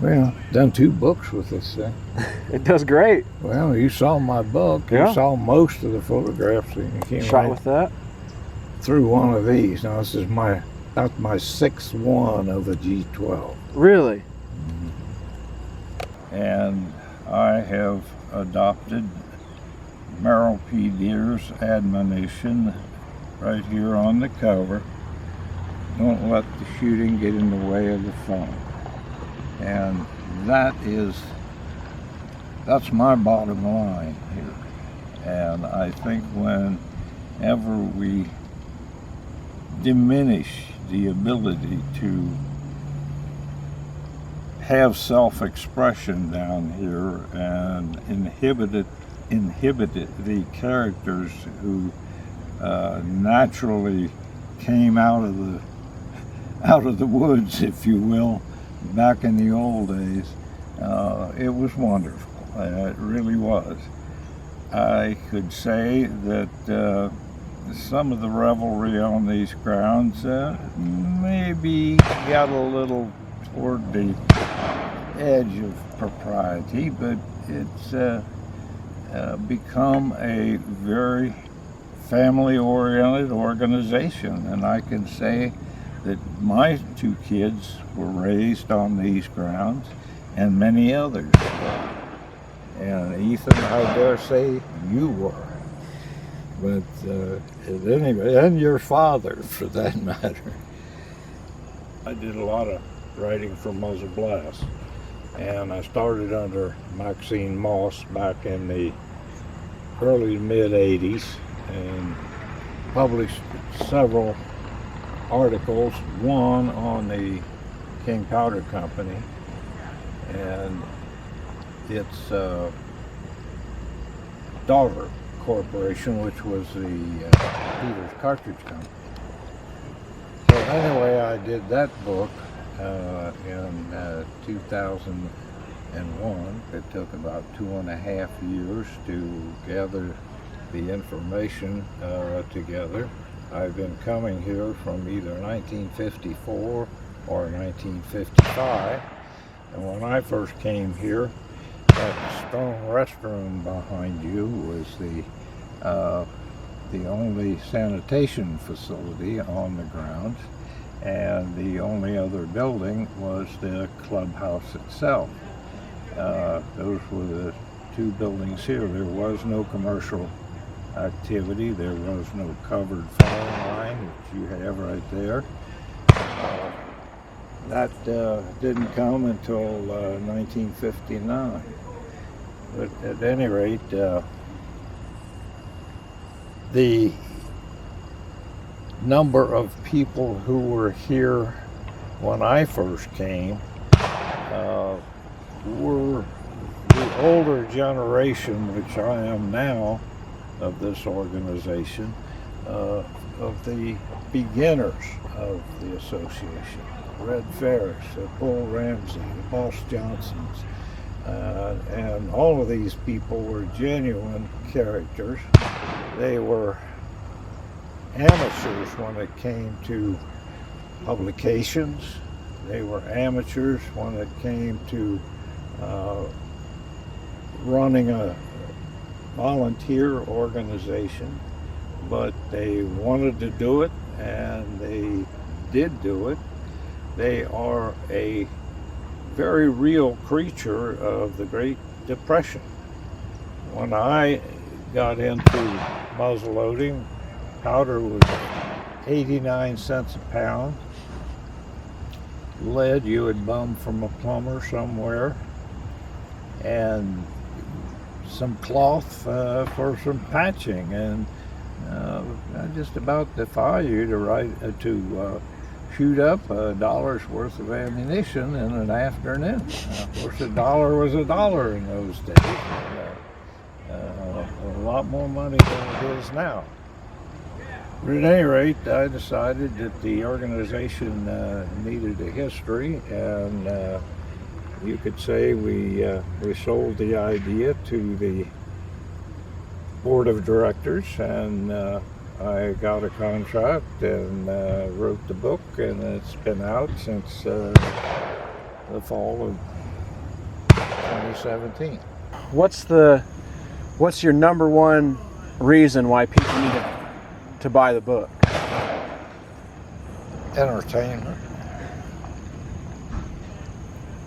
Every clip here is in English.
Well, done 2 books with this thing. It does great. Well, you saw my book. Yeah. You saw most of the photographs that you came Shot right with that. through one of these. Now this is that's my 6th one of a G12. Really? And I have adopted Merrill P. Deere's admonition right here on the cover. Don't let the shooting get in the way of the fun. And that's my bottom line here. And I think whenever we diminish the ability to have self-expression down here and inhibit the characters who naturally came out of the woods, if you will, back in the old days, it was wonderful. It really was. I could say that some of the revelry on these grounds maybe got a little toward the edge of propriety, but it's become a very family-oriented organization, and I can say that my 2 kids were raised on these grounds, and many others were. And Ethan, I dare say you were. But anyway, and your father, for that matter. I did a lot of writing for Muzzleblasts, and I started under Maxine Moss back in the early to mid 80s, and published several articles, one on the King Powder Company and its daughter corporation, which was the Peters Cartridge Company. So anyway, I did that book in 2001. It took about 2.5 years to gather the information together. I've been coming here from either 1954 or 1955, and when I first came here, that stone restroom behind you was the only sanitation facility on the grounds, and the only other building was the clubhouse itself. Those were the 2 buildings here. There was no commercial activity. There was no covered phone line, which you have right there. That didn't come until 1959. But at any rate, the number of people who were here when I first came were the older generation, which I am now, of this organization, of the beginners of the association. Red Ferris, Bull Ramsey, the Boss Johnsons, and all of these people were genuine characters. They were amateurs when it came to publications. They were amateurs when it came to running a volunteer organization, but they wanted to do it, and they did do it. They are a very real creature of the Great Depression. When I got into muzzleloading, powder was 89 cents a pound. Lead you would bum from a plumber somewhere, and some cloth for some patching, and I just about defy you to shoot up $1 worth of ammunition in an afternoon. Of course, $1 was $1 in those days. A lot more money than it is now. But at any rate, I decided that the organization needed a history, and you could say we sold the idea to the board of directors, and I got a contract and wrote the book, and it's been out since the fall of 2017. What's your number one reason why people need to buy the book? Entertainment.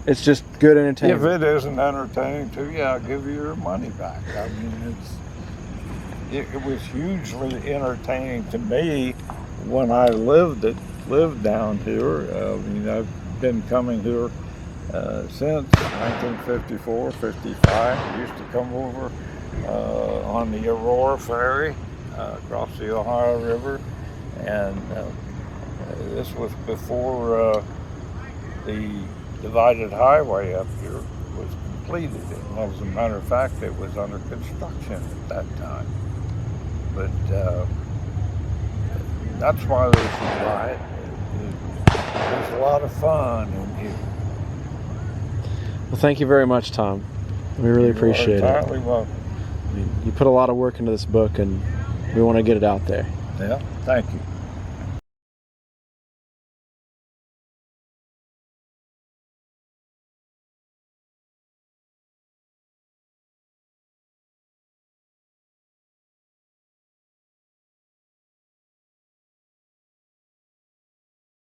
It's just good entertainment. If it isn't entertaining to you, I'll give you your money back. I mean, it was hugely entertaining to me when I lived down here. I mean, I've been coming here since 1954, 55. Used to come over on the Aurora ferry across the Ohio River, and this was before the divided highway up here was completed. As a matter of fact, it was under construction at that time. But that's why they should buy it. There's a lot of fun in here. Well, thank you very much, Tom. We really appreciate it. You're entirely welcome. You put a lot of work into this book, and we want to get it out there. Yeah, thank you.